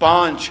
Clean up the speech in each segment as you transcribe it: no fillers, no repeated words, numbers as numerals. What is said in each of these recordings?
5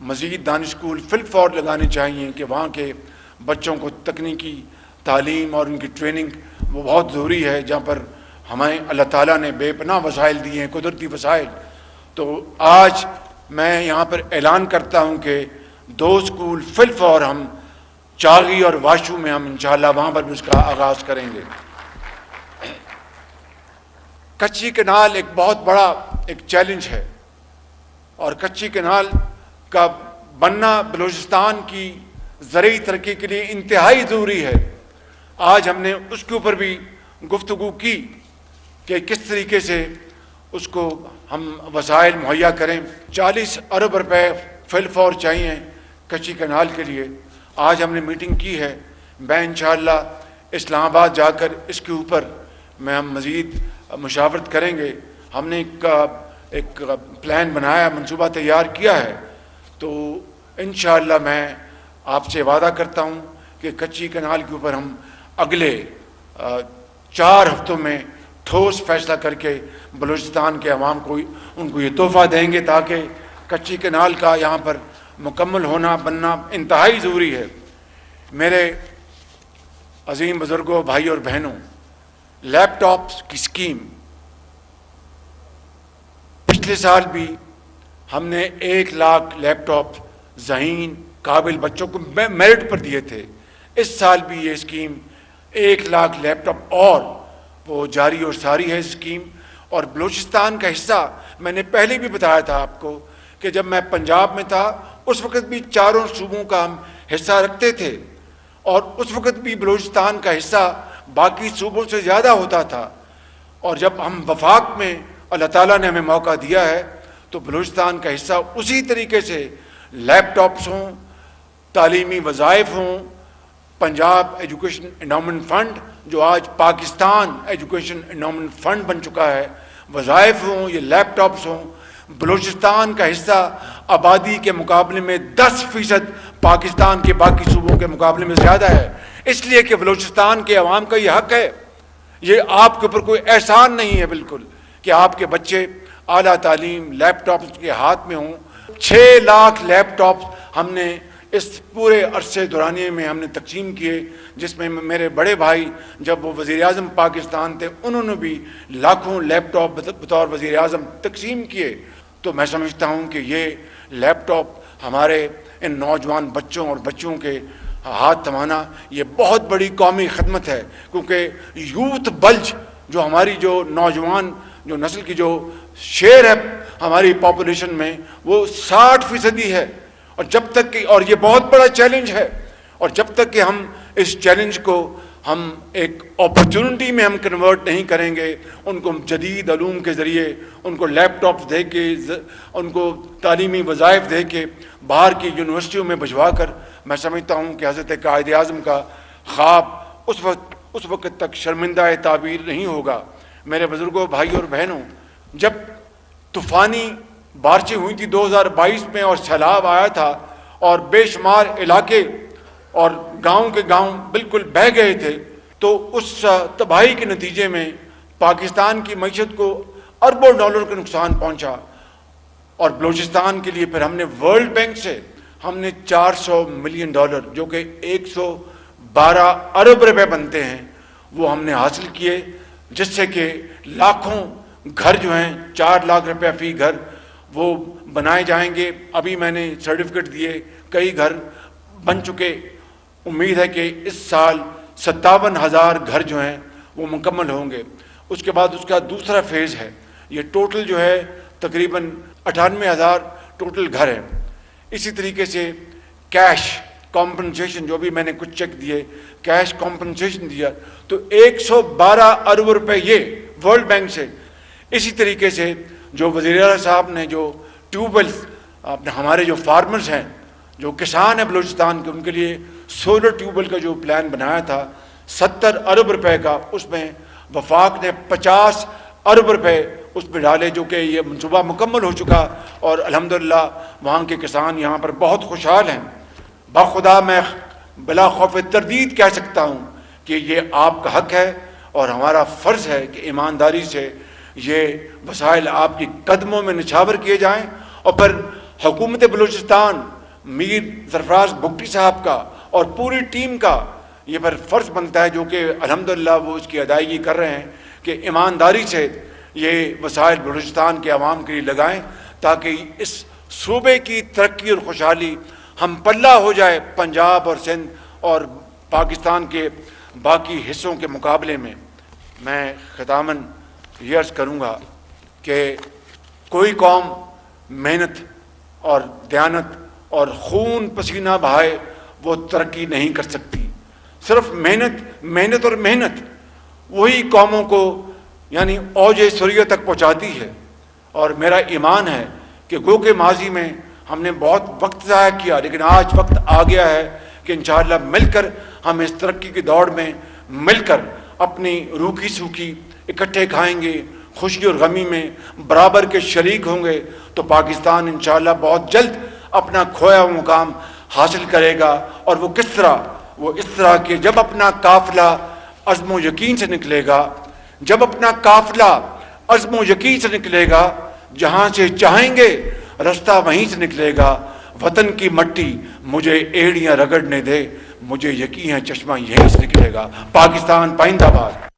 مزید دانش اسکول فل فور لگانے چاہیے کہ وہاں کے بچوں کو تکنیکی تعلیم اور ان کی ٹریننگ وہ بہت ضروری ہے، جہاں پر ہمیں اللہ تعالیٰ نے بے پناہ وسائل دیے ہیں، قدرتی وسائل۔ تو آج میں یہاں پر اعلان کرتا ہوں کہ 2 اسکول فل فور ہم چاغی اور واشو میں ہم انشاءاللہ وہاں پر بھی اس کا آغاز کریں گے۔ کچی کینال ایک بہت بڑا ایک چیلنج ہے، اور کچی کینال کا بننا بلوچستان کی زرعی ترقی کے لیے انتہائی ضروری ہے۔ آج ہم نے اس کے اوپر بھی گفتگو کی کہ کس طریقے سے اس کو ہم وسائل مہیا کریں۔ 40 ارب روپے فل فور چاہیے کچی کینال کے لیے۔ آج ہم نے میٹنگ کی ہے، میں انشاءاللہ اسلام آباد جا کر اس کے اوپر ہم مزید مشاورت کریں گے۔ ہم نے ایک پلان بنایا، منصوبہ تیار کیا ہے، تو انشاءاللہ میں آپ سے وعدہ کرتا ہوں کہ کچی کینال کے اوپر ہم اگلے 4 ہفتوں میں ٹھوس فیصلہ کر کے بلوچستان کے عوام کو ان کو یہ تحفہ دیں گے، تاکہ کچی کینال کا یہاں پر مکمل ہونا بننا انتہائی ضروری ہے۔ میرے عظیم بزرگوں، بھائی اور بہنوں، لیپ ٹاپس کی اسکیم پچھلے سال بھی ہم نے 1 لاکھ لیپ ٹاپ ذہین قابل بچوں کو میرٹ پر دیے تھے۔ اس سال بھی یہ اسکیم 1 لاکھ لیپ ٹاپ اور وہ جاری اور ساری ہے اسکیم۔ اور بلوچستان کا حصہ میں نے پہلے بھی بتایا تھا آپ کو کہ جب میں پنجاب میں تھا اس وقت بھی 4 صوبوں کا ہم حصہ رکھتے تھے، اور اس وقت بھی بلوچستان کا حصہ باقی صوبوں سے زیادہ ہوتا تھا۔ اور جب ہم وفاق میں اللہ تعالیٰ نے ہمیں موقع دیا ہے تو بلوچستان کا حصہ اسی طریقے سے لیپ ٹاپس ہوں، تعلیمی وظائف ہوں، پنجاب ایجوکیشن انڈاؤمنٹ فنڈ جو آج پاکستان ایجوکیشن انڈاؤمنٹ فنڈ بن چکا ہے، وظائف ہوں، یہ لیپ ٹاپس ہوں۔ بلوچستان کا حصہ آبادی کے مقابلے میں 10% پاکستان کے باقی صوبوں کے مقابلے میں زیادہ ہے، اس لیے کہ بلوچستان کے عوام کا یہ حق ہے۔ یہ آپ کے اوپر کوئی احسان نہیں ہے بالکل کہ آپ کے بچے اعلیٰ تعلیم لیپ ٹاپس کے ہاتھ میں ہوں۔ 6 لاکھ لیپ ٹاپس ہم نے اس پورے عرصے دورانیے میں ہم نے تقسیم کیے، جس میں میرے بڑے بھائی جب وہ وزیر اعظم پاکستان تھے انہوں نے بھی لاکھوں لیپ ٹاپ بطور وزیر اعظم تقسیم کیے۔ تو میں سمجھتا ہوں کہ یہ لیپ ٹاپ ہمارے ان نوجوان بچوں اور بچیوں کے ہاتھ تھمانا یہ بہت بڑی قومی خدمت ہے، کیونکہ یوتھ بلج جو ہماری جو نوجوان جو نسل کی جو شیئر ہے ہماری پاپولیشن میں وہ 60% ہے، اور جب تک کہ اور یہ بہت بڑا چیلنج ہے، اور جب تک کہ ہم اس چیلنج کو ہم ایک اپرچونٹی میں ہم کنورٹ نہیں کریں گے، ان کو جدید علوم کے ذریعے ان کو لیپ ٹاپس دے کے ان کو تعلیمی وظائف دے کے باہر کی یونیورسٹیوں میں بھجوا کر، میں سمجھتا ہوں کہ حضرت قائد اعظم کا خواب اس وقت تک شرمندہ تعبیر نہیں ہوگا۔ میرے بزرگوں، بھائی اور بہنوں، جب طوفانی بارشیں ہوئی تھی 2022 میں اور سیلاب آیا تھا اور بے شمار علاقے اور گاؤں کے گاؤں بالکل بہہ گئے تھے، تو اس تباہی کے نتیجے میں پاکستان کی معیشت کو اربوں ڈالر کا نقصان پہنچا، اور بلوچستان کے لیے پھر ہم نے ورلڈ بینک سے ہم نے $400 ملین جو کہ 112 ارب روپے بنتے ہیں وہ ہم نے حاصل کیے، جس سے کہ لاکھوں گھر جو ہیں 4 لاکھ روپے فی گھر وہ بنائے جائیں گے۔ ابھی میں نے سرٹیفکیٹ دیے، کئی گھر بن چکے۔ امید ہے کہ اس سال 57,000 گھر جو ہیں وہ مکمل ہوں گے۔ اس کے بعد اس کا دوسرا فیز ہے، یہ ٹوٹل جو ہے تقریباً 98,000 ٹوٹل گھر ہیں۔ اسی طریقے سے کیش کمپنسیشن جو بھی میں نے کچھ چیک دیے، کیش کمپنسیشن دیا تو 112 ارب روپے یہ ورلڈ بینک سے۔ اسی طریقے سے جو وزیر اعلیٰ صاحب نے جو ٹیوب ویلز ہمارے جو فارمرز ہیں جو کسان ہیں بلوچستان کے، ان کے لیے سولر ٹیوب ویل کا جو پلان بنایا تھا 70 ارب روپے کا، اس میں وفاق نے 50 ارب روپے اس پہ ڈالے، جو کہ یہ منصوبہ مکمل ہو چکا، اور الحمدللہ وہاں کے کسان یہاں پر بہت خوشحال ہیں۔ بخدا میں بلا خوف تردید کہہ سکتا ہوں کہ یہ آپ کا حق ہے، اور ہمارا فرض ہے کہ ایمانداری سے یہ وسائل آپ کی قدموں میں نچھاور کیے جائیں، اور پھر حکومت بلوچستان میر سرفراز بگٹی صاحب کا اور پوری ٹیم کا یہ پر فرض بنتا ہے، جو کہ الحمدللہ وہ اس کی ادائیگی کر رہے ہیں، کہ ایمانداری سے یہ وسائل بلوچستان کے عوام کے لیے لگائیں، تاکہ اس صوبے کی ترقی اور خوشحالی ہم پلہ ہو جائے پنجاب اور سندھ اور پاکستان کے باقی حصوں کے مقابلے میں۔ میں ختاماً یہ عرض کروں گا کہ کوئی قوم محنت اور دیانت اور خون پسینہ بہائے وہ ترقی نہیں کر سکتی۔ صرف محنت اور محنت وہی قوموں کو یعنی اوج سریت تک پہنچاتی ہے۔ اور میرا ایمان ہے کہ گو کہ ماضی میں ہم نے بہت وقت ضائع کیا، لیکن آج وقت آ گیا ہے کہ انشاءاللہ مل کر ہم اس ترقی کی دوڑ میں مل کر اپنی روکھی سوکھی اکٹھے کھائیں گے، خوشی اور غمی میں برابر کے شریک ہوں گے، تو پاکستان انشاءاللہ بہت جلد اپنا کھویا ہوا مقام حاصل کرے گا۔ اور وہ کس طرح؟ وہ اس طرح کہ جب اپنا قافلہ عزم و یقین سے نکلے گا، جب اپنا قافلہ عزم و یقین سے نکلے گا، جہاں سے چاہیں گے رستہ وہیں سے نکلے گا۔ وطن کی مٹی مجھے ایڑیاں رگڑنے دے، مجھے یقین ہے چشمہ یہیں سے نکلے گا۔ پاکستان پائندہ باد۔